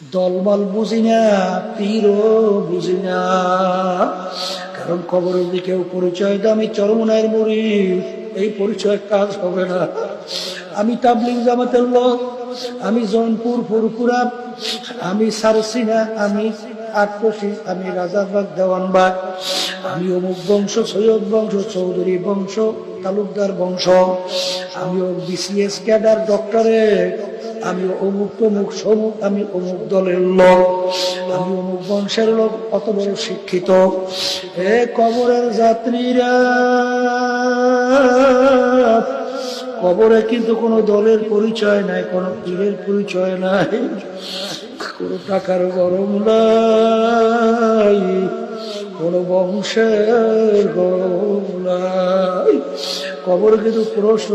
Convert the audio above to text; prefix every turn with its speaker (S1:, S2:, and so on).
S1: দলবল বুঝি না, পীরও বুঝি না। কারণ কবরের দিকেও পরিচয় দাও আমি চরমনায়ের মুরিদ, এই পরিচয় কাজ হবে না। আমি তাবলিগ জামাতের লোক, আমি জৌনপুর ফুরপুরা, আমি সারসিনা, আমি আটকশি, আমি রাজারবাগ দেওয়ানবাগ, আমি অমুক বংশ, সৈয়দ বংশ, চৌধুরী বংশ, তালুকদার বংশ, আমি বিসিএস ক্যাডার ডক্টরেট, আমি অমুক তমুক সমুক, আমি অমুক দলের লোক, আমি অমুক বংশের লোক, অত বড় শিক্ষিত। এ কবরের যাত্রীরা, কবরে কিন্তু কোনো দলের পরিচয় নাই, কোনো পীরের পরিচয় নাই, কোনো টাকার গরম নাই, কোনো বংশের গরম নাই। কবর কিন্তু প্রশ্ন